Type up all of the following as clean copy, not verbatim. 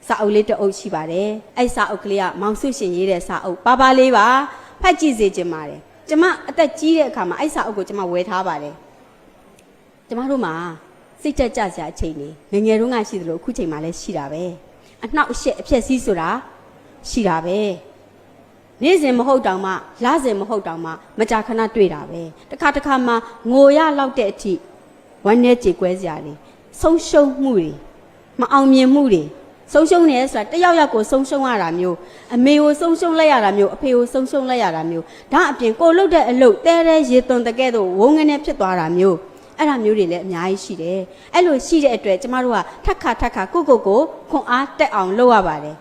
စာအုပ်လေးတစ်အုပ်ရှိပါတယ်အဲ့စာအုပ်ကလေးကမောင်စုရှင်ရေးတဲ့စာအုပ်ပါလေးပါဖတ်ကြည့်စေချင်ပါတယ်ကျမအသက်ကြီးတဲ့အခါမှာအဲ့စာအုပ်ကိုကျမဝယ်ထားပါတယ်ကျမတို့မှာစိတ်တက်ကြစရာအချိန်နေငယ်တုန်းကရှိသလိုအခုချိန်မှာလည်းရှိတာပဲအနှောက်အယှက်အဖြစ်စည်းဆိုတာရှိတာပဲနေ့စဉ်မဟုတ်တောင်မှလစဉ်မဟုတ်တောင်မှမကြာခဏတွေ့တာပဲတစ်ခါမှငိုရလောက်တဲ့အထိဝမ်းနည်းကြေကွဲစရာတွေဆုံးရှုံးမှုတွေမအောင်မြင်မှုတွေဆုံးရှုံးနေဆိုတာတယောက်ကိုဆုံးရှုံးရတာမျိုးအမေကိုဆုံးရှုံးလိုက်ရတာမျိုးအဖေကိုဆုံးရှုံးလိုက်ရတာမျိုးဒါအပြင်ကိုလှုပ်တဲ့အလုပ်တဲရေသွန်တကဲ့သို့ဝုန်းငနဲ့ဖြစ်သွားတာမျိုးအဲ့ဒါမျိုးတွေလည်းအများကြီးရှိတယ်အဲ့လိုရှိတဲ့အတွက်ကျမတို့ကထက်ခါကိုခွန်အားတက်အောင်လုပ်ရပါတယ်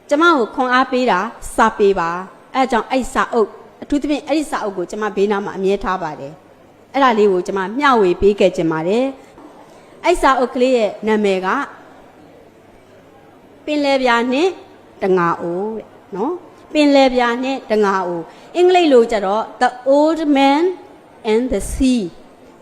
ကျမကိုခွန်အားပေးတာစာပေးပါအဲ့ကြောင့်အဲ့စာအုပ်အထူးသဖြင့်အဲ့ဒီစာအုပ်ကိုကျမဘေးနားမှာအမြဲထားပါတယ်အဲ့ဒါလေးကိုကျမမျှဝေပေးခဲ့ခြင်းပါတယ်အဲ့စာအုပ်ကလေးရဲ့နာမည်ကပင်လယ်ပြာနဲ့တငါအိုးတဲ့နော်ပင်လယ်ပြာနဲ့တငါအိုးအင်္ဂလိပ်လိုကျတော့ The Old Man and the Sea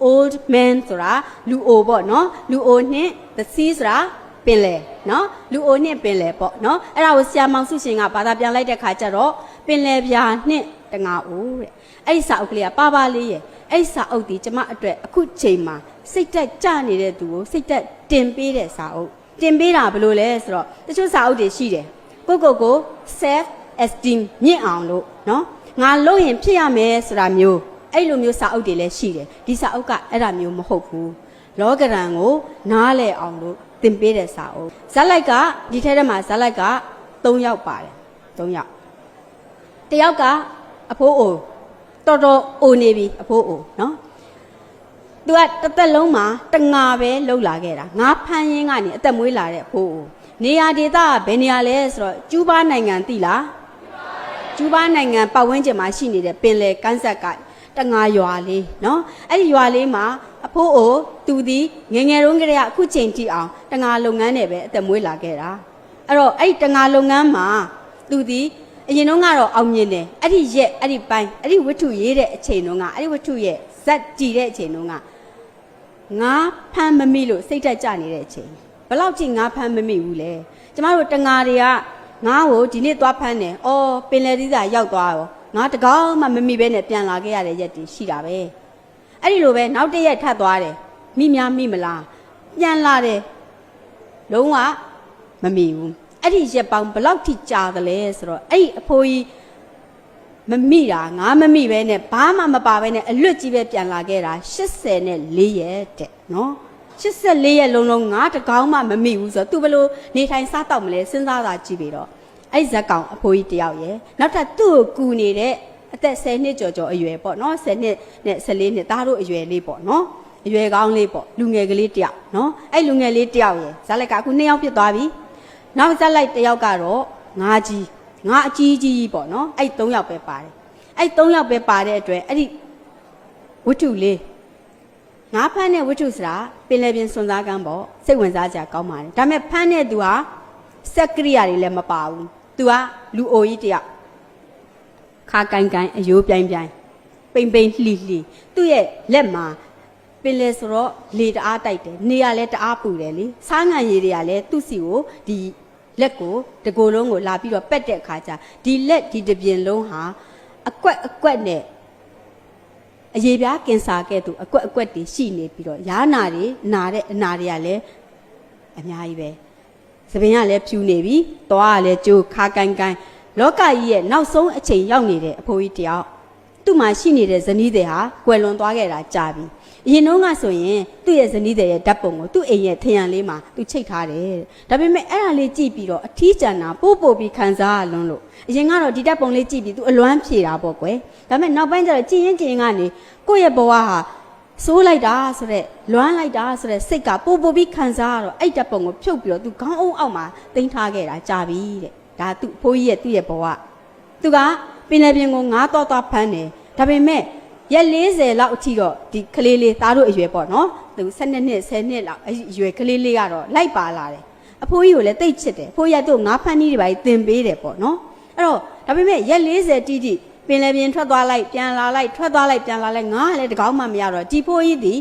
Old Man ဆိုတာလူအိုပေါ့နော်လူအိုနဲ့ the sea ဆိုတာပင်လယ်နော်လူအိုနဲ့ပင်လယ်ပေါ့နော်အဲ့ဒါကိုဆရာမောင်စုရှင်ကဘာသာပြန်လိုက်တဲ့ခါကျတော့ပင်လယ်ပြာနဲ့တငါအိုးတဲ့အဲ့ဒီစာအုပ်ကလေးကပါလေးရဲ့အဲ့ဒီစာအုပ်ဒီကျမအတွက်အခုချိန်မှာစိတ်တက်ကြနေတဲ့သူကိုစိတ်တက်တင်ပေးတဲ့စာအုပ်တင်ပေးတာဘယ်လိုလဲဆိုတော့တချို့စာအုပ်တွေရှိတယ်ကို self esteem မြင့်အောင်လို့နော်ငါလုပ်ရင်ဖြစ်ရမယ်ဆိုတာမျိုးအဲ့လိုမျိုးစာအုပ်တွေလည်းရှိတယ်ဒီစာအုပ်ကအဲ့ဒါမျိုးမဟုတ်ဘူးလောကရန်ကိုနားလည်အောင်လို့သင်ပေးတဲ့စာအုပ်ဇက်လိုက်ကဒီထဲမှာဇက်လိုက်က3ယောက်ပါတယ်3ယောက်တယောက်ကအဖိုးအိုတော်အိုနေပြီအဖိုးအိုနော်သူကတစ်သက်လုံးမှာတငါပဲလှုပ်လာခဲ့တာငါဖမ်းရင်းကနေအသက်မွေးလာတဲ့အဖိုးအိုနေရာဒေသကဘယ်နေရာလဲဆိုတော့ကျူးဘားနိုင်ငံသိလားကျူးဘားနိုင်ငံပတ်ဝန်းကျင်မှာရှိနေတဲ့ပင်လယ်ကမ်းစပ်ကတငါရွာလေးနော်အဲ့ဒီရွာလေးမှာအဖိုးအိုသူဒီငယ်တုန်းကတည်းကအခုချိန်ထိအောင်တငါလုပ်ငန်းနဲ့ပဲအသက်မွေးလာခဲ့တာအဲ့တော့အဲ့ဒီတငါလုပ်ငန်းမှာသူဒီအရင်တုန်းကတော့အောင်မြင်တယ်အဲ့ဒီရက်အဲ့ဒီပိုင်းအဲ့ဒီဝတ္ထုရေးတဲ့အချိန်တုန်းကအဲ့ဒီဝတ္ထုရဲ့ဇက်တည်တဲ့အချိန်တုန်းကငါဖမ်းမမိလို့စိတ်တက်ကြနေတဲ့အချိန်ဘယ်လောက်ကြည့်ငါဖမ်းမမိဘူးလဲကျမတို့တငါတွေကငါ့ကိုဒီနေ့သွားဖမ်းတယ်အော်ပင်လယ်သီးစာရောက်သွားရောငါတကောင်းမှမမိပဲနဲ့ပြန်လာခဲ့ရတဲ့ရက်တွေရှိတာပဲအဲ့ဒီလိုပဲနောက်တစ်ရက်ထပ်သွားတယ်မိများမိမလားပြန်လာတယ်လုံးဝမမိဘူးအဲ့ဒီရက်ပေါင်းဘယ်လောက်ထိကြာသလဲဆိုတော့အဲ့ဒီအဖိုးကြီးမမိတာငါမမိပဲနဲ့ဘာမှမပါပဲနဲ့အလွတ်ကြီးပဲပြန်လာခဲ့တာ84ရက်တဲ့နော်84ရက်လုံးငါတကောင်းမှမမိဘူးဆိုတော့ तू ဘယ်လိုနေထိုင်စားတော့မလဲစဉ်းစားတာကြည့်ပြီတော့အဲ့ဇက်ကောင်အဖိုးကြီးတယောက်ရယ်နောက်ထပ်သူ့ကိုကူနေတဲ့အသက်10နှစ်ကျော်အရွယ်ပေါ့နော်10နှစ်နဲ့14နှစ်သားတို့အရွယ်လေးပေါ့နော်အရွယ်ကောင်းလေးပေါ့လူငယ်ကလေးတယောက်နော်အဲ့လူငယ်လေးတယောက်ရယ်ဇက်လိုက်ကအခု2ယောက်ဖြစ်သွားပြီနောက်ဇက်လိုက်တယောက်ကတော့ငါအကြီးပေါ့နော်အဲ့3ယောက်ပဲပါတယ်အဲ့3ယောက်ပဲပါတဲ့အတွက်အဲ့ဒီဝတ္ထုလေးငါဖမ်းတဲ့ဝတ္ထုဆိုတာပင်လယ်ပြင်စွန်စားကမ်းပေါ့စိတ်ဝင်စားကြကောင်းပါတယ်ဒါပေမဲ့ဖမ်းတဲ့သူဟာစက်ကရိယာတွေလည်းမပါဘူးသူကလူအိုကြီးတယောက်ခါကိုင်းအယိုးပြိုင်ပိန်လှီသူ့ရဲ့လက်မှာပင်လယ်ဆိုတော့လေတအားတိုက်တယ်နေရလဲတအားပူတယ်လေစားငံရည်တွေကလည်းသူ့စီကိုဒီလက်ကိုတကိုယ်လုံးကိုလာပြီးတော့ပက်တဲ့အခါကျဒီလက်ဒီတပြင်လုံးဟာအကွက်နဲ့အရေပြားကင်ဆာကဲ့သို့အကွက်တွေရှိနေပြီးတော့ရားနာတွေနာတဲ့အနာတွေကလည်းအများကြီးပဲသပင်ကလည်းဖြူနေပြီသွားကလည်းကျိုးခါကိုင်းလောကကြီးရဲ့နောက်ဆုံးအချိန်ရောက်နေတဲ့အဖိုးကြီးတယောက်သူ့မှာရှိနေတဲ့ဇနီးတဲ့ဟာကွယ်လွန်သွားခဲ့တာကြာပြီအရင်တုန်းကဆိုရင်သူ့ရဲ့ဇနီးတဲ့ရဲ့ဓာတ်ပုံကိုသူ့အိမ်ရဲ့ထရံလေးမှာသူချိတ်ထားတယ်ဒါပေမဲ့အဲ့ဒါလေးကြည့်ပြီးတော့အထီးကျန်တာပို့ပြီးခံစားရလွန်းလို့အရင်ကတော့ဒီဓာတ်ပုံလေးကြည့်ပြီးသူအလွမ်းဖြေတာပေါ့ကွယ်ဒါပေမဲ့နောက်ပိုင်းကျတော့ကြည်ရင်ကနေကိုယ့်ရဲ့ဘဝဟာစိုးလိုက်တာဆိုတဲ့လွမ်းလိုက်တာဆိုတဲ့စိတ်ကပို့ပြီးခံစားရတော့အဲ့ဓာတ်ပုံကိုဖြုတ်ပြီးတော့သူခေါင်းအုံအောက်မှာတင်ထားခဲ့တာကြာပြီတဲ့ဒါသူ့အဖိုးကြီးရဲ့သူ့ရဲ့ဘဝသူကပင်လယ်ပြင်ကိုငါတော့ဖမ်းတယ်ဒါပေမဲ့ရက်40လောက်အထိတော့ဒီကလေးလေးသားတို့အရွယ်ပေါ့နော်သူ12နှစ်10နှစ်လောက်အရွယ်ကလေးလေးကတော့လိုက်ပါလာတယ်အဖိုးကြီးကိုလည်းတိတ်ချစ်တယ်အဖိုးကြီးကသူ့ငါဖမ်းနည်းတွေပါသင်ပေးတယ်ပေါ့နော်အဲ့တော့ဒါပေမဲ့ရက်40တိတိပင်လယ်ပြင်ထွက်သွားလိုက်ပြန်လာလိုက်ထွက်သွားလိုက်ပြန်လာလိုက်ငါကလည်းတကောင်းမှမရတော့ဒီဖိုးကြီးဒီ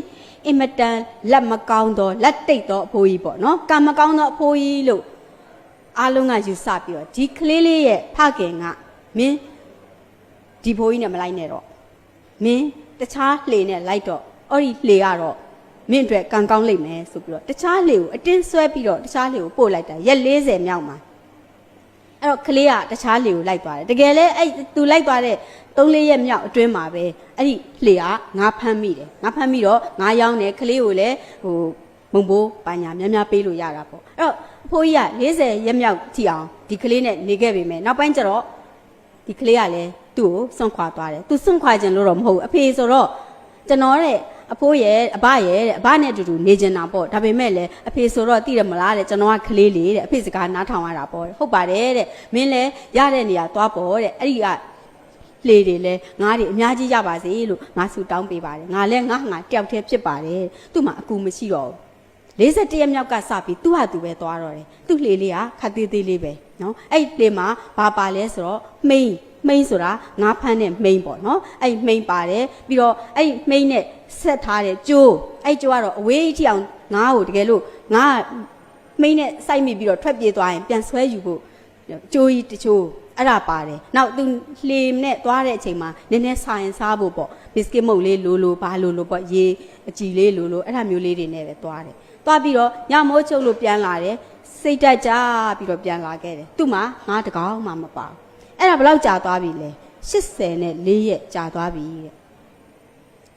အင်မတန်လက်မကောင်းတော့လက်တိတ်တော့အဖိုးကြီးပေါ့နော်ကံမကောင်းတော့အဖိုးကြီးလို့ အားလုံးကယူဆပြီးတော့ဒီကလေးလေးရဲ့ဖခင်ကမင်းဒီဘိုးကြီးနဲ့မလိုက်နဲ့တော့မင်းတခြားလှေနဲ့လိုက်တော့အဲ့ဒီလှေကတော့မင်းအတွက်ကံကောင်းလိမ့်မယ်ဆိုပြီးတော့တခြားလှေကိုအတင်းဆွဲပြီးတော့တခြားလှေကိုပို့လိုက်တာရက်40မြောက်မှာအဲ့တော့ကလေးကတခြားလှေကိုလိုက်သွားတယ်တကယ်လဲအဲ့သူလိုက်သွားတဲ့3-4ရက်မြောက်အတွင်းမှာပဲအဲ့ဒီလှေကငါးဖမ်းမိတယ်ငါးဖမ်းပြီးတော့ငါးယောင်းတယ်ကလေးကိုလည်းဟိုမုံဘိုးပညာများများပေးလို့ရတာပေါ့အဲ့တော့အဖိုးကြီးက40ရက်မြောက်ကြည့်အောင်ဒီကလေးနဲ့နေခဲ့ပြီမယ်နောက်ပိုင်းကျတော့ဒီကလေးကလည်းသူ့ကိုစွန့်ခွာသွားတယ်သူစွန့်ခွာခြင်းလို့တော့မဟုတ်ဘူးအဖေဆိုတော့ကျွန်တော်တဲ့အဖိုးရဲ့အဘရဲ့တဲ့အဘနဲ့အတူတူနေကျင်တာပေါ့ဒါပေမဲ့လည်းအဖေဆိုတော့သိတယ်မလားတဲ့ကျွန်တော်ကကလေးလေးတဲ့အဖေစကားနားထောင်ရတာပေါ့ဟုတ်ပါတယ်တဲ့မင်းလည်းရတဲ့နေရာသွားပေါ့တဲ့အဲ့ဒီကလေတွေလဲငါးတွေအများကြီးရပါစေလို့ငါဆူတောင်းပေးပါတယ်ငါလည်းငါတယောက်တည်းဖြစ်ပါတယ်သူ့မှာအကူမရှိတော့ဘူး41ရက်မြောက်ကစပြီးသူ့ဟာသူပဲသွားတော့တယ်သူ့လေလေးကခက်သေးသေးလေးပဲနော်အဲ့လေမှာဘာပါလဲဆိုတော့မိန်ဆိုတာငါးဖမ်းတဲ့မိန်ပေါ့နော်အဲ့မိန်ပါတယ်ပြီးတော့အဲ့မိန်နဲ့ဆက်ထားတဲ့ကျိုးအဲ့ကျိုးကတော့အဝေးထိအောင်ငါ့ကိုတကယ်လို့ငါမိန်နဲ့စိုက်မိပြီးတော့ထွက်ပြေးသွားရင်ပြန်ဆွဲယူဖို့ကျိုးကြီးတချို့အဲ့ဒါပါတယ်နောက်သူလှေနဲ့သွားတဲ့အချိန်မှာနည်းနည်းဆိုင်စားဖို့ပေါ့ဘစ်ကစ်မုတ်လေးလိုဘာလိုပေါ့ရေအကြည်လေးလိုအဲ့ဒါမျိုးလေးတွေနဲ့ပဲသွားတယ်သွားပြီးတော့ညမိုးချုပ်လို့ပြန်လာတယ်စိတ်တက်ကြပြီးတော့ပြန်လာခဲ့တယ်သူ့မှာငါတကောင်မှမပါဘူးအဲ့ဒါဘယ်လောက်ကြာသွားပြီလဲ84ရက်ကြာသွားပြီတဲ့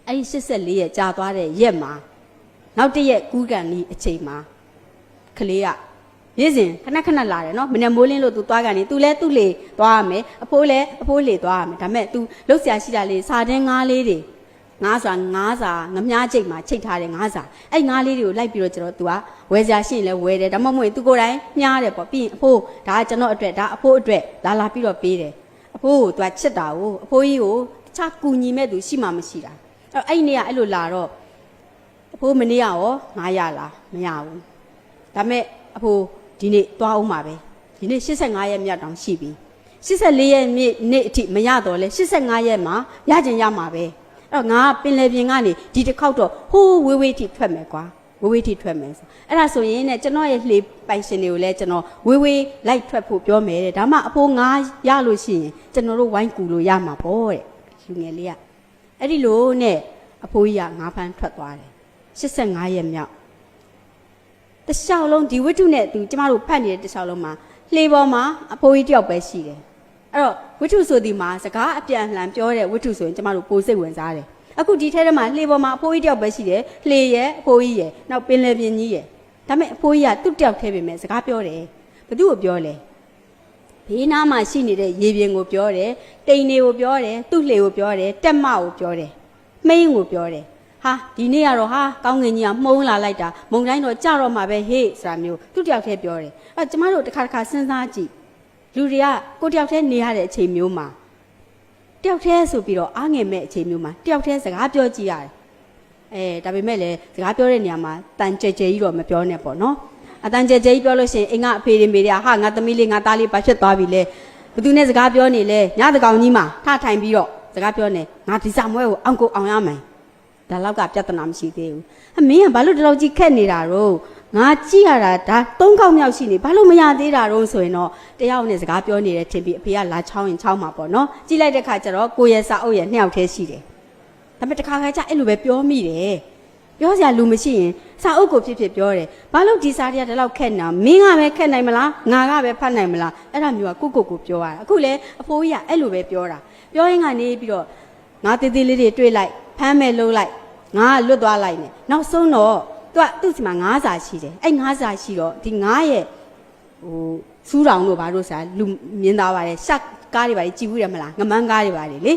အဲ့ဒီ84ရက်ကြာသွားတဲ့ရက်မှာနောက်တစ်ရက်ကူးကန်လေးအချိန်မှာကလေးကရည်စဉ်ခဏလာတယ်နော်မနေ့မိုးလင်းလို့ तू သွားကန်နေ तू လဲသူ့လေသွားရမယ်အဖိုးလဲအဖိုးလေသွားရမယ်ဒါမဲ့ तू လှုပ်ရှားရှိတာလေးစာတင်းငါးလေးတွေငါးစာငမြားချိတ်မှာချိတ်ထားတဲ့ငါးစာအဲ့ငါးလေးတွေကိုလိုက်ပြီးတော့ကျွန်တော် तू ကဝယ်စရာရှိရင်လဲဝယ်တယ်ဒါမှမဟုတ် तू ကိုယ်တိုင်မြားတယ်ပေါ့ပြီးရင်အဖိုးဒါကကျွန်တော်အတွက်ဒါအဖိုးအတွက်လာပြီးတော့ပေးတယ်အဖိုးကို तू ကချစ်တာကိုအဖိုးကြီးကိုတခြားကူညီမဲ့သူရှိမှမရှိတာအဲ့နေ့ကအဲ့လိုလာတော့အဖိုးမနေ့ကရော900လားမရဘူးဒါမဲ့အဖိုးဒီနေ့သွားအောင်ပါပဲဒီနေ့85ရက်မြောက်တောင်ရှိပြီ84ရက်နေ့အထိမရတော့လဲ85ရက်မှာရကြင်ရမှာပဲအဲ့တော့ငါပင်လယ်ပြင်ကနေဒီတစ်ခေါက်တော့ဟိုးဝေးထိထွက်မယ်ကွာဝေးထိထွက်မယ်ဆိုအဲ့ဒါဆိုရင်ねကျွန်တော်ရဲ့လှေပိုင်ရှင်တွေကိုလည်းကျွန်တော်ဝေးလိုက်ထွက်ဖို့ပြောမယ်တဲ့ဒါမှအဖိုးငါရလို့ရှိရင်ကျွန်တော်တို့ဝိုင်းကူလို့ရမှာပေါ့တဲ့လူငယ်လေးကအဲ့ဒီလိုနဲ့အဖိုးကြီးကငါးဖမ်းထွက်သွားတယ်85ရက်မြောက်တခြားလုံးဒီဝိတုနဲ့သူကျမတို့ဖတ်နေတဲ့တခြားလုံးမှာလှေပေါ်မှာအဖိုးကြီးတယောက်ပဲရှိတယ်အဲ့တော့ဝိတုဆိုဒီမှာစကားအပြန်အလှန်ပြောတဲ့ဝိတုဆိုရင်ကျမတို့ပိုစိတ်ဝင်စားတယ်အခုဒီထဲထဲမှာလှေပေါ်မှာအဖိုးကြီးတယောက်ပဲရှိတယ်လှေရဲ့အဖိုးကြီးရဲ့နောက်ပင်လယ်ပြင်ကြီးရဲ့ဒါပေမဲ့အဖိုးကြီးကသူ့တယောက်ထဲပဲမဲ့စကားပြောတယ်ဘသူ့ကိုပြောလဲဘေးနားမှာရှိနေတဲ့ရေပြင်ကိုပြောတယ်တိန်တွေကိုပြောတယ်သူ့လှေကိုပြောတယ်တက်မကိုပြောတယ်မှိန်းကိုပြောတယ်ဟာဒီနေ့ကတော့ဟာကောင်းငင်ကြီးကမှုံးလာလိုက်တာမုံတိုင်းတော့ကြတော့မှာပဲဟေ့ဆိုတာမျိုးသူတယောက်တည်းပြောတယ်အဲ့ကျမတို့တစ်ခါစဉ်းစားကြည့်လူတွေကကိုတယောက်တည်းနေရတဲ့အချိန်မျိုးမှာတယောက်တည်းဆိုပြီးတော့အားငယ်မဲ့အချိန်မျိုးမှာတယောက်တည်းစကားပြောကြည့်ရတယ်ဒါပေမဲ့လည်းစကားပြောတဲ့နေရာမှာတန်ကြဲကြဲကြီးတော့မပြောနဲ့ပေါ့နော်အတန်ကြဲကြဲကြီးပြောလို့ရှိရင်အိမ်ကအဖေတွေမေတွေကဟာငါသမီးလေးငါသားလေးဘာဖြစ်သွားပြီလဲဘသူနဲ့စကားပြောနေလဲညတကောင်ကြီးမှာထထိုင်ပြီးတော့စကားပြောနေငါဒီစာမွဲကိုအောင်ကိုအောင်ရမယ်ဒါလောက်ကပြဿနာမရှိသေးဘူးမင်းကဘာလို့ဒီလောက်ကြီးခက်နေတာတော့ငါကြည့်ရတာဒါ3ခေါက်မြောက်ရှိနေဘာလို့မရသေးတာတော့ဆိုရင်တော့တယောက်နဲ့စကားပြောနေတဲ့ထင်ပြီးအဖေကလာချောင်းရင်ချောင်းမှာပေါ့နော်ကြည့်လိုက်တဲ့ခါကျတော့ကိုရဲ့စာအုပ်ရဲ့2ယောက်တည်းရှိတယ်ဒါပေမဲ့တစ်ခါကျအဲ့လိုပဲပြောမိတယ်ပြောစရာလူမရှိရင်စာအုပ်ကိုဖြစ်ပြောတယ်ဘာလို့ဒီစာတွေကဒီလောက်ခက်နေတာမင်းကပဲခက်နိုင်မလားငါကပဲဖတ်နိုင်မလားအဲ့ဒါမျိုးကကိုပြောရတာအခုလေအဖိုးကြီးကအဲ့လိုပဲပြောတာပြောရင်ကနေပြီးတော့ငါသေးသေးလေးတွေတွေ့လိုက်ဖမ်းမဲ့လုံးလိုက်ငါလွတ်သွားလိုက်နေနောက်ဆုံးတော့သူ့စီမှာ9စာရှိတယ်အဲ့9စာရှိတော့ဒီ9ရဲ့ဟိုစူးတောင်တို့ဘာလို့ဆိုတာလူမြင်သားပါတယ်ရှက်ကားတွေပါကြည့်ဘူးရမလားငမန်းကားတွေပါလေဩ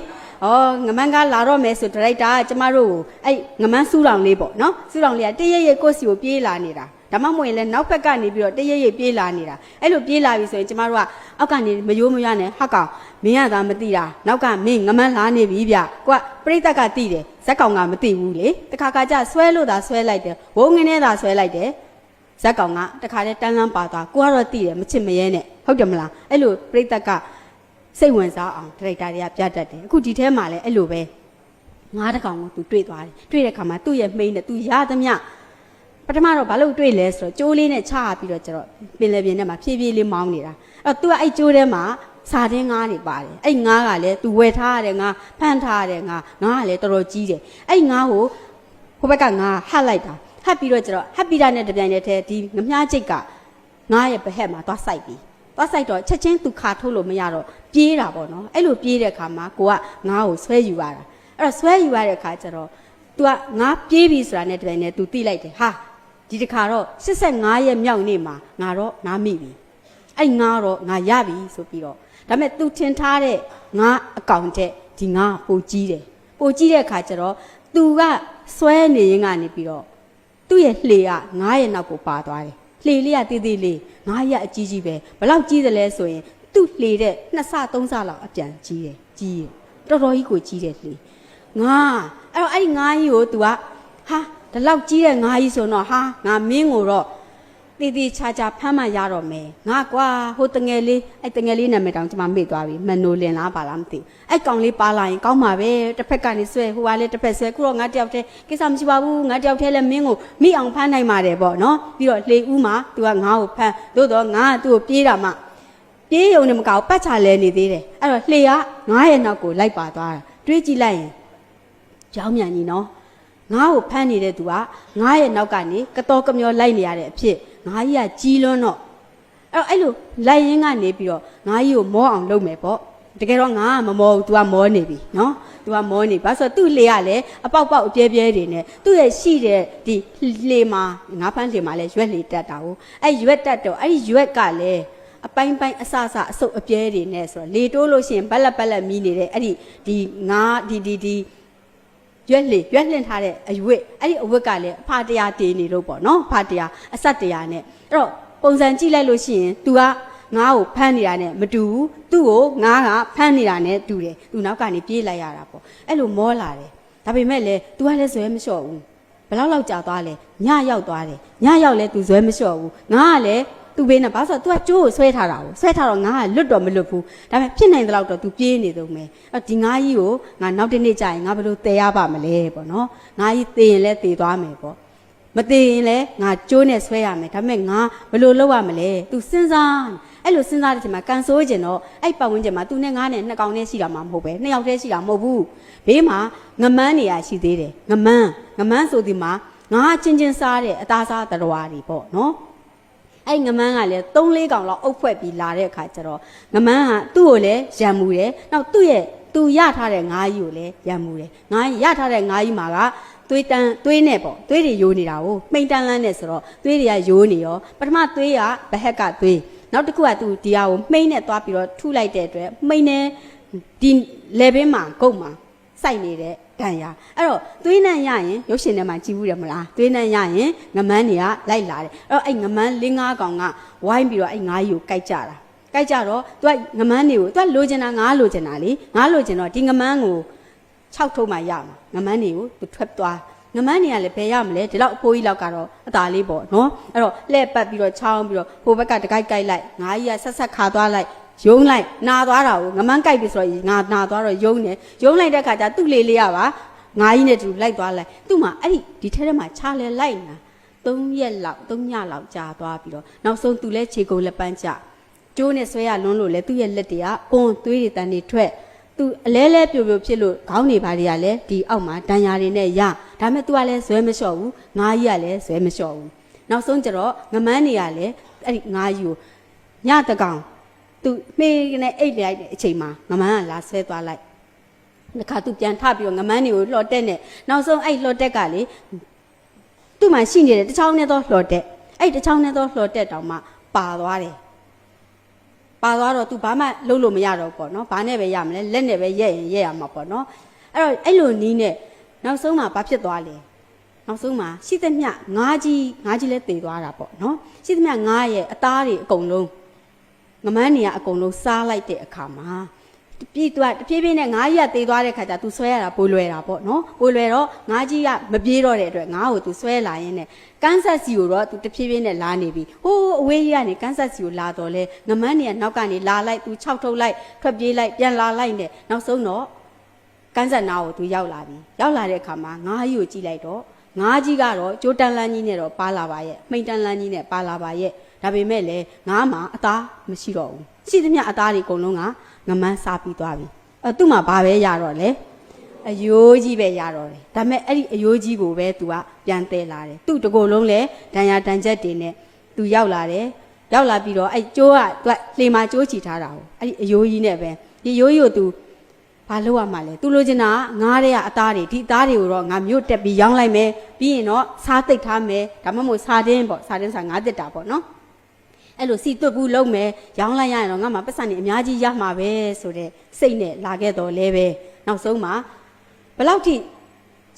ငမန်းကားလာတော့မယ်ဆိုဒရိုက်တာကျမတို့ကိုအဲ့ငမန်းစူးတောင်လေးပေါ့နော်စူးတောင်လေးကတရရဲ့ကိုယ့်စီကိုပြေးလာနေတာဒါမှမဟုတ်ရင်လည်းနောက်ဘက်ကနေပြီးတော့တရရဲ့ပြေးလာနေတာအဲ့လိုပြေးလာပြီဆိုရင်ကျမတို့ကအောက်ကနေမယိုးမရနဲ့ဟက်ကောင်မင်းကသာမသိတာနောက်ကမင်းငမန်းလာနေပြီဗျကိုကပြိတ္တကသိတယ်ဇက်ကောင်ကမသိဘူးလေတခါကြဆွဲလို့သာဆွဲလိုက်တယ်ဝုန်းငင်းနဲ့သာဆွဲလိုက်တယ်ဇက်ကောင်ကတခါတည်းတန်းလန်းပါသွားကိုကတော့သိတယ်မချစ်မရဲနဲ့ဟုတ်တယ်မလားအဲ့လိုပြိတ္တကစိတ်ဝင်စားအောင်ဒရိုက်တာတွေကပြတတ်တယ်အခုဒီထဲမှာလည်းအဲ့လိုပဲငါးတကောင်ကိုသူတွေ့သွားတယ်တွေ့တဲ့ခါမှာသူ့ရဲ့မိန်းနဲ့သူရသမျှပ ထမတော့ဘာလို့တွေ့လဲဆိုတော့ကျိုးလေးနဲ့ချပြီးတော့ကျတော့ပင်လယ်ပြင်ထဲမှာဖြည်းဖြည်းလေးမောင်းနေတာအဲ့တော့ तू ကအဲ့ကျိုးထဲမှာစာတင်းငါးနေပါတယ်အဲ့ငါးကလည်း तू ဝယ်ထားရတယ်ငါဖမ်းထားရတယ်ငါကလည်းတော်တော်ကြီးတယ်အဲ့ငါးကိုဟိုဘက်ကငါဟတ်လိုက်တာဟတ်ပြီးတော့ကျတော့ဟတ်ပြီးတာနဲ့တပြိုင်တည်းထဲဒီငမြားချိတ်ကငါးရဲ့ဘဟက်မှာသွားဆိုင်ပြီးသွားဆိုင်တော့ချက်ချင်း तू ခါထုတ်လို့မရတော့ပြေးတာပေါ့နော်အဲ့လိုပြေးတဲ့အခါမှာကိုကငါးကိုဆွဲယူရတာအဲ့တော့ဆွဲယူရတဲ့အခါကျတော့ तू ကငါးပြေးပြီဆိုတာနဲ့တပြိုင်တည်း तू သိလိုက်တယ်ဟာဒီတခါတော့85ရက်မြောက်နေ့မှာငါတော့နားမိပြီအဲ့ငါတော့ငါရပြီဆိုပြီးတော့ဒါပေမဲ့ तू ထင်ထားတဲ့ငါအကောင့်တဲ့ဒီငါပိုကြီးတယ်ပိုကြီးတဲ့အခါကျတော့ तू ကဆွဲနေရင်ကနေပြီးတော့သူ့ရဲ့လှေကငါရဲ့နောက်ကိုပါသွားတယ်လှေလေးကတေးသေးလေးငါရအကြီးကြီးပဲဘလောက်ကြီးတယ်လဲဆိုရင်သူ့လှေတဲ့2ဆ3ဆလောက်အပြန်ကြီးတယ်ကြီးတယ်တော်တော်ကြီးကိုကြီးတယ်လှေငါအဲ့တော့အဲ့ဒီငါကြီးကို तू ကဟာဒီလောက်ကြီးတဲ့ငါကြီးဆိုတော့ဟာငါမင်းကိုတော့တည်တည်ချာချာဖမ်းမှရတော့မယ်ငါကွာဟိုတငယ်လေးအဲ့တငယ်လေးနာမည်တောင်ကျွန်မမေ့သွားပြီမနိုလင်လားပါလားမသိအဲ့ကောင်လေးပါလာရင်ကောင်းပါပဲတစ်ဖက်ကနေဆွဲဟိုကလည်းတစ်ဖက်ဆွဲခုတော့ငါတယောက်တည်းကိစ္စမရှိပါဘူးငါတယောက်တည်းလည်းမင်းကိုမိအောင်ဖမ်းနိုင်ပါတယ်ပေါ့နော်ပြီးတော့လှေဦးမှာ तू ကငါ့ကိုဖမ်းသို့တော့ငါကသူ့ကိုပြေးတာမှပြေးရုံနဲ့မကောက်ပတ်ချလဲနေသေးတယ်အဲ့တော့လှေကငါရဲ့နောက်ကိုလိုက်ပါသွားတာတွေးကြည့်လိုက်ရင်ကြောင်းမြန်ကြီးနော်ငါ့ကိုဖမ်းနေတဲ့ तू ကငါရဲ့နောက်ကနေကတော်ကမျောလိုက်နေရတဲ့အဖြစ်ငါကြီးကကြီးလွန်းတော့အဲ့လိုလိုက်ရင်းကနေပြီးတော့ငါကြီးကိုမောအောင်လုပ်မယ်ပေါ့တကယ်တော့ငါကမမောဘူး तू ကမောနေပြီနော် तू ကမောနေဘာဆိုတော့သူ့လေကလည်းအပေါက်ပေါက်အပြဲပြဲတွေနဲ့သူ့ရဲ့ရှိတဲ့ဒီလေမှာငါဖမ်းလေမှာလည်းရွက်လေတက်တာကိုအဲ့ရွက်တက်တော့အဲ့ဒီရွက်ကလည်းအပိုင်းပိုင်းအဆအအဆုပ်အပြဲတွေနဲ့ဆိုတော့လေတိုးလို့ရှိရင်ဘက်လက်မီးနေတဲ့အဲ့ဒီငါဒီရွက်လှင့်ထားတဲ့အရွက်အဲ့ဒီအဝက်ကလည်းအဖတရားတည်နေလို့ပေါ့နော်ဖတရားအဆက်တရားနဲ့အဲ့တော့ပုံစံကြည့်လိုက်လို့ရှိရင် तू ကငါ့ကိုဖမ်းနေတာနဲ့မတူဘူးသူ့ကိုငါကဖမ်းနေတာနဲ့တူတယ် तू နောက်ကနေပြေးလိုက်ရတာပေါ့အဲ့လိုမောလာတယ်ဒါပေမဲ့လည်း तू ကလည်းဇွဲမလျှော့ဘူးဘယ်လောက်ကြာသွားလဲညရောက်သွားတယ်ညရောက်လဲ तू ဇွဲမလျှော့ဘူးငါကလည်းသူ့ဘေးနဲ့ဘာလို့ဆိုတော့ तू ကကျိုးကိုဆွဲထားတာကိုဆွဲထားတော့ငါကလွတ်တော့မလွတ်ဘူးဒါပေမဲ့ဖြစ်နိုင်တဲ့လောက်တော့ तू ပြေးနေသုံးမယ်အဲ့ဒီငါကြီးကိုငါနောက်တစ်နေ့ကြာရင်ငါဘယ်လိုတည်ရပါမလဲပေါ့နော်ငါကြီးတည်ရင်လည်းတည်သွားမယ်ပေါ့မတည်ရင်လည်းငါကျိုးနဲ့ဆွဲရမယ်ဒါပေမဲ့ငါဘယ်လိုလုပ်ရမလဲ तू စဉ်းစားအဲ့လိုစဉ်းစားတဲ့အချိန်မှာကန်ဆိုးကျင်တော့အဲ့ပတ်ဝန်းကျင်မှာ तू နဲ့ငါနဲ့နှစ်ကောင်နဲ့ရှိတာမှမဟုတ်ပဲနှစ်ယောက်တည်းရှိတာမဟုတ်ဘူးဘေးမှာငမန်းနေရရှိသေးတယ်ငမန်းဆိုဒီမှာငါချင်းစားတဲ့အသားစားတတော်တွေပေါ့နော်အဲ့ငမန်းကလည်း3-4ကောင်လောက်အုပ်ဖွဲ့ပြီးလာတဲ့အခါကျတော့ငမန်းကသူ့ကိုလည်းရံမှုတယ်နောက်သူရထားတဲ့ငါးကြီးကိုလည်းရံမှုတယ်ငါးရထားတဲ့ငါးကြီးမှာကသွေးနဲ့ပေါ့သွေးတွေယိုနေတာကိုမိန်တန်းလန်းနဲ့ဆိုတော့သွေးတွေကယိုနေရောပထမသွေးကဘဟက်ကသွေးနောက်တစ်ခုကသူဒီဟာကိုမှိန်းနဲ့သွားပြီးတော့ထုလိုက်တဲ့အတွက်မှိန်းနဲ့ဒီလေဘင်းမှာဂုတ်မှာစိုက်နေတဲ့ဒဏ်ရာအဲ့တော့သွေးနံရရင်ရုပ်ရှင်ထဲမှာကြည့်ဘူးတယ်မလားသွေးနံရရင်ငမန်းတွေကလိုက်လာတယ်အဲ့တော့အဲ့ငမန်း4-5ကောင်ကဝိုင်းပြီးတော့အဲ့ငါးကြီးကိုကြိုက်ကြတာကြိုက်ကြတော့ तू ကငမန်းတွေကို तू လိုချင်တာငါလိုချင်တာလေငါလိုချင်တော့ဒီငမန်းကို6ထုတ်မှရမှာငမန်းတွေကို तू ထွက်သွားငမန်းတွေကလည်းဘယ်ရမလဲဒီလောက်အဖိုးကြီးလောက်ကတော့အသာလေးပေါ့နော်အဲ့တော့လှဲ့ပတ်ပြီးတော့ချောင်းပြီးတော့ဟိုဘက်ကတကိုက်ကြိုက်လိုက်ငါးကြီးကဆက်ခါသွားလိုက်ယုံလိုက်နာသွားတာကိုငမန်းကြိုက်ပြီဆိုတော့ငါနာသွားတော့ယုံနေယုံလိုက်တဲ့ခါကျသူ့လေလေးရပါငါးကြီးနဲ့တူလိုက်သွားလိုက်သူ့မှာအဲ့ဒီထဲထဲမှာခြားလဲလိုက်နာ3ရက်လောက်3ညလောက်ကြာသွားပြီးတော့နောက်ဆုံးသူလဲခြေကုန်လက်ပန်းကျကျိုးနဲ့ဆွဲရလွန်းလို့လဲသူ့ရဲ့လက်တွေကပွန်းသွေးတွေတန်တွေထွက်သူအလဲပြိုဖြစ်လို့ခေါင်းတွေဘာတွေကလဲဒီအောက်မှာဒဏ်ရာတွေနဲ့ရဒါပေမဲ့ तू ကလည်းဇွဲမလျှော့ဘူးငါးကြီးကလည်းဇွဲမလျှော့ဘူးနောက်ဆုံးကျတော့ငမန်းတွေကလည်းအဲ့ဒီငါးကြီးကိုညတကောင်သူမေးနဲ့အိတ်လိုက်တဲ့အချိန်မှာငမန်းကလာဆွဲသွားလိုက်တစ်ခါသူပြန်ထပြီးတော့ငမန်းတွေကိုလှော်တက်နဲ့နောက်ဆုံးအဲ့လှော်တက်ကလေသူ့မှာရှိနေတဲ့တချောင်းနဲ့တော့လှော်တက်အဲ့တချောင်းနဲ့တော့လှော်တက်တောင်မှပါသွားတယ်ပါသွားတော့ तू ဘာမှလုပ်လို့မရတော့ပေါ့နော်ဘာနဲ့ပဲရမလဲလက်နဲ့ပဲရက်ရင်ရက်ရမှာပေါ့နော်အဲ့တော့အဲ့လိုနီးနဲ့နောက်ဆုံးမှာဘာဖြစ်သွားလဲနောက်ဆုံးမှာရှိသမျှငါးကြီးလည်းတည်သွားတာပေါ့နော်ရှိသမျှငါးရဲ့အသားတွေအကုန်လုံးငမန်းနေရအကုန်လုံးစားလိုက်တဲ့အခါမှာပြီး तू ကတဖြည်းဖြည်းနဲ့ငါးကြီးကတည်သွားတဲ့ခါကျ तू ဆွဲရတာပိုလွယ်တာပေါ့နော်ပိုလွယ်တော့ငါးကြီးကမပြေးတော့တဲ့အတွက်ငါးကို तू ဆွဲလာရင်းနဲ့ကန်းဆက်စီကိုတော့ तू တဖြည်းဖြည်းနဲ့လာနေပြီဟိုးအဝေးကြီးကနေကန်းဆက်စီကိုလာတော့လဲငမန်းနေရနောက်ကနေလာလိုက် तू 6ထုတ်လိုက်ထွက်ပြေးလိုက်ပြန်လာလိုက်နဲ့နောက်ဆုံးတော့ကန်းဆက်နာကို तू ရောက်လာပြီရောက်လာတဲ့အခါမှာငါးကြီးကိုကြည့်လိုက်တော့ ငါးကြီးကတော့ကြိုးတန်းလန်းကြီးနဲ့တော့ပါလာပါရဲ့မိန်တန်းလန်းကြီးနဲ့ပါလာပါရဲ့ဒါပေမဲ့လည်းငါးမှာအသားမရှိတော့ဘူးရှိသမျှအသားတွေအကုန်လုံးကငမန်းစားပြီးသွားပြီသူ့မှာဘာပဲရတော့လဲအယိုးကြီးပဲရတော့တယ်ဒါပေမဲ့အဲ့ဒီအယိုးကြီးကိုပဲ तू ကပြန်တဲလာတယ်သူ့တကိုယ်လုံးလဲဒဏ်ရာတန်ချက်တွေနဲ့ तू ရောက်လာတယ်ရောက်လာပြီးတော့အဲ့ကျိုးက तू လှေမှာကျိုးချီထားတာကိုအဲ့ဒီအယိုးကြီးနဲ့ပဲဒီယိုးကြီးကို तू ဘာလုပ်ရမှာလဲ तू လိုချင်တာငားတဲ့ကအသားတွေဒီအသားတွေကိုတော့ငါမြို့တက်ပြီးရောင်းလိုက်မယ်ပြီးရင်တော့စားသိပ်ထားမယ်ဒါမှမဟုတ်စားတင်းပေါ့စားတင်းစားငါးတစ်တာပေါ့နော်အဲ့လိုစီတွတ်ဘူးလုံးမယ်ရောင်းလိုက်ရရင်တော့ငါမှပတ်စံနေအများကြီးရမှာပဲဆိုတဲ့စိတ်နဲ့လာခဲ့တော့လဲပဲနောက်ဆုံးမှာဘယ်လောက်ထိ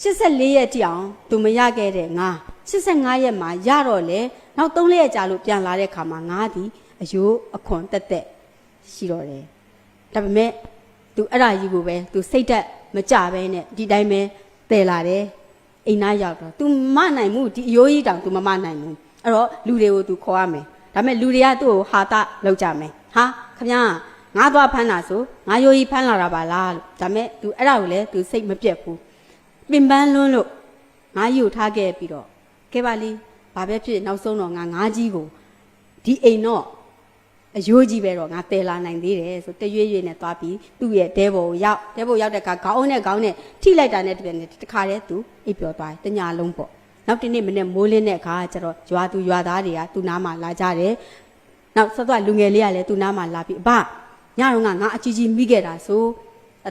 84ရက်တိအောင်သူမရခဲ့တဲ့ငါ85ရက်မှာရတော့လေနောက်3ရက်ကြာလို့ပြန်လာတဲ့ခါမှာငါသည်အယိုးအခွန်တက်တက်ရှိတော့တယ်ဒါပေမဲ့ तू အဲ့ဒါကြီးကိုပဲ तू စိတ်သက်မကြပဲနဲ့ဒီတိုင်းပဲတည်လာတယ်အိမ်သားရောက်တော့ तू မနိုင်ဘူးဒီအယိုးကြီးတောင် तू မနိုင်ဘူးအဲ့တော့လူတွေကို तू ခေါ်ရမယ်ဒါပေမဲ့လူတွေကသူ့ကိုဟာတလောက်ကြမယ်ဟာခမညာငါသွားဖမ်းတာဆိုငါယိုးကြီးဖမ်းလာတာပါလားလို့ဒါပေမဲ့ तू အဲ့ဒါကိုလည်း तू စိတ်မပြတ်ဘူးပင်ပန်းလွန်းလို့ငါကြီးကိုထားခဲ့ပြီးတော့ကဲပါလီဘာပဲဖြစ်နောက်ဆုံးတော့ငါကြီးကိုဒီအိမ်တော့အယိုးကြီးပဲတော့ငါတည်လာနိုင်သေးတယ်ဆိုတရွေ့ရွေ့နဲ့သွားပြီးသူ့ရဲ့တဲဘော်ကိုရောက်တဲ့အခါခေါင်းနဲ့ခေါင်းနဲ့ထိလိုက်တာနဲ့တခါတည်း तू အိပ်ပျော်သွားတယ်တညာလုံးပေါ့နောက်တနေ့မနေ့မိုးလင်းတဲ့အခါကျတော့ရွာသူရွာသားတွေကသူ့နားမှာလာကြတယ်နောက်ဆက်သွားလူငယ်လေးကလည်းသူ့နားမှာလာပြီးအဘညတော့ငါအကြီးကြီးမိခဲ့တာဆို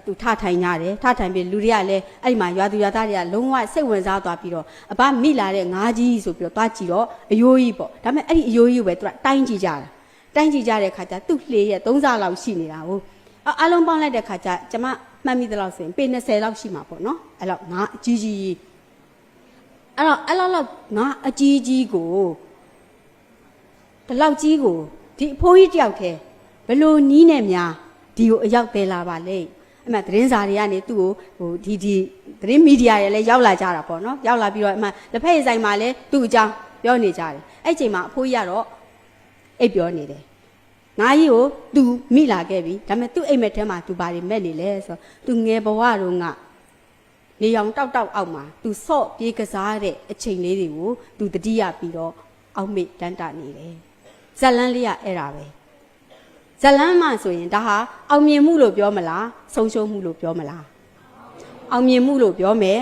သူထထိုင်ကြတယ်ထထိုင်ပြီးလူတွေကလည်းအဲ့ဒီမှာရွာသူရွာသားတွေကလုံးဝစိတ်ဝင်စားသွားပြီးတော့အဘမိလာတဲ့ငါးကြီးဆိုပြီးတော့သွားကြည့်တော့အယိုးကြီးပေါ့ဒါပေမဲ့အဲ့ဒီအယိုးကြီးကိုပဲသူကတိုင်းကြည့်ကြတာတိုင်းကြည့်ကြတဲ့ခါကျသူ့လှေရဲ့3စားလောက်ရှိနေတာဟုတ်အလုံးပေါင်းလိုက်တဲ့ခါကျကျမမှတ်မိသလောက်ဆိုရင်ပေ20လောက်ရှိမှာပေါ့နော်အဲ့လောက်ငါအကြီးကြီးအဲ့တော့အဲ့လောက်ငါအကြီးကြီးကိုဒီလောက်ကြီးကိုဒီအဖိုးကြီးတယောက်တည်းဘယ်လိုနီးနဲ့များဒီကိုအရောက်သေးလာပါလဲအဲ့မှာသတင်းစာတွေကနေသူ့ကိုဟိုဒီသတင်းမီဒီယာတွေလည်းရောက်လာကြတာပေါ့နော်ရောက်လာပြီးတော့အမှလက်ဖက်ရည်ဆိုင်မှာလည်းသူ့အကြောင်းပြောနေကြတယ်အဲ့ချိန်မှာအဖိုးကြီးကတော့အိပ်ပြောနေတယ်ငါကြီးကို तू မိလာခဲ့ပြီဒါပေမဲ့သူ့အိမ်မက်ထဲမှာ तू ဘာတွေမဲ့နေလဲဆိုတော့ तू ငယ်ဘဝတုန်းကနေရောင်တောက်အောက်မှာ तू ဆော့ပြေးကစားတဲ့အချိန်လေးတွေကို तू တတိယပြီးတော့အောက်မေ့တန်းတနေတယ်ဇလန်းလေးကအဲ့ဒါပဲဇလန်းမှဆိုရင်ဒါဟာအောင်မြင်မှုလို့ပြောမလားဆုံးရှုံးမှုလို့ပြောမလားအောင်မြင်မှုလို့ပြောမယ်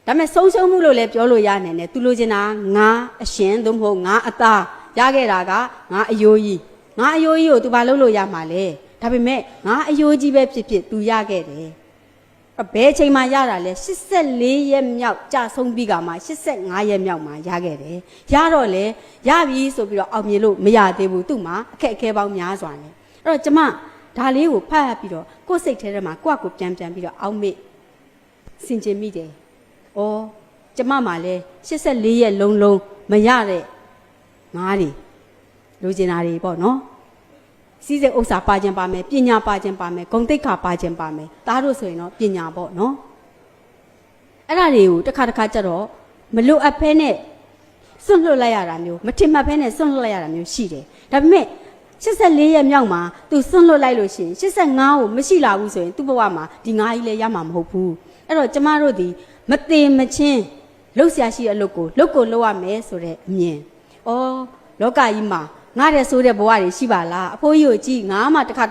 ဒါပေမဲ့ဆုံးရှုံးမှုလို့လည်းပြောလို့ရနိုင်တယ် तू လိုချင်တာငါအရှင်သို့မဟုတ်ငါအသားရခဲ့တာကငါအယိုးကြီးကို तू ဘာလုပ်လို့ရမှာလဲဒါပေမဲ့ငါအယိုးကြီးပဲဖြစ် तू ရခဲ့တယ်ဘယ်ချိန်မှရတာလဲ84ရက်မြောက်ကြာဆုံးပြီးကမှ85ရက်မြောက်မှရခဲ့တယ်ရတော့လေရပြီဆိုပြီးတော့အောင်မြင်လို့မရသေးဘူးသူ့မှာအခက်အခဲပေါင်းများစွာနဲ့အဲ့တော့ကျမဒါလေးကိုဖတ်ပြီးတော့ကိုယ့်စိတ်ထဲမှာကိုယ့်ကိုပြန်ပြီးတော့အောက်မေ့စင်ကြင်မိတယ်ဩကျမမှလည်း84ရက်လုံးမရတဲ့ငါးတွေလိုချင်တာတွေပေါ့နော်စီးစိမ်ဥစ္စာပါခြင်းပါမယ်ပညာပါခြင်းပါမယ်ဂုဏ်သိက္ခာပါခြင်းပါမယ်သားတို့ဆိုရင်တော့ပညာပေါ့နော်အဲ့ဒါတွေကိုတစ်ခါကြတော့မလိုအပ်ဖဲနဲ့စွန့်လွတ်လိုက်ရတာမျိုးမထင်မှတ်ဖဲနဲ့စွန့်လွတ်လိုက်ရတာမျိုးရှိတယ်ဒါပေမဲ့84ရက်မြောက်မှာ तू စွန့်လွတ်လိုက်လို့ရှိရင်85ကိုမရှိလာဘူးဆိုရင်သူ့ဘဝမှာဒီငါးကြီးလည်းရမှာမဟုတ်ဘူးအဲ့တော့ကျမတို့ဒီမသေးမချင်းလှုပ်ရှားရှိတဲ့အလုပ်ကိုလုပ်ရမယ်ဆိုတဲ့အမြင်ဩလောကကြီးမှာငါတဲ့ဆိုတဲ့ဘဝတွေရှိပါလားအဖိုးကြီးကိုကြည့်ငါမှတစ်ခါ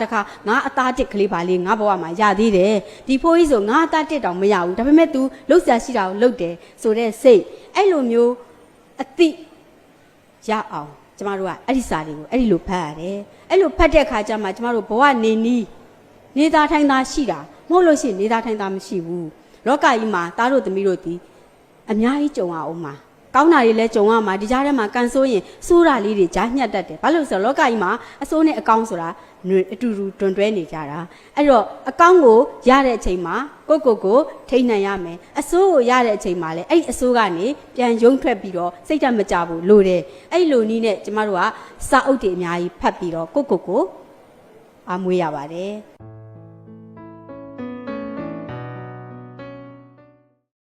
ငါအသားတစ်ကလေးပါလေးငါဘဝမှာရသေးတယ်ဒီဖိုးကြီးဆိုငါအသားတစ်တောင်မရဘူးဒါပေမဲ့ तू လှုပ်ရှားရှိတာကိုလှုပ်တယ်ဆိုတဲ့စိတ်အဲ့လိုမျိုးအတိရအောင်ကျမတို့ကအဲ့ဒီစာတွေကိုအဲ့ဒီလိုဖတ်ရတယ်အဲ့လိုဖတ်တဲ့အခါကျမှကျမတို့ဘဝနေသားထိုင်သားရှိတာမဟုတ်လို့ရှိရင်နေသားထိုင်သားမရှိဘူးလောကကြီးမှာသားတို့သမီးတို့ဒီအများကြီးကြုံရအောင်မှာကောင်းတာတွေလည်းကြုံရမှာဒီကြားထဲမှာကန်ဆိုးရင်စိုးတာလေးတွေကြားညှက်တတ်တယ်ဘာလို့ဆိုတော့လောကကြီးမှာအစိုးနဲ့အကောင်းဆိုတာအတူတူတွန်တွဲနေကြတာအဲ့တော့အကောင်းကိုရတဲ့အချိန်မှာကိုထိန်းနိုင်ရမယ်အစိုးကိုရတဲ့အချိန်မှာလည်းအဲ့ဒီအစိုးကနေပြန်ရုံထွက်ပြီးတော့စိတ်ဓာတ်မကြဘူးလို့တယ်အဲ့လိုနည်းနဲ့ကျမတို့ကစာအုပ်တွေအများကြီးဖတ်ပြီးတော့ကိုအားမွေးရပါတယ်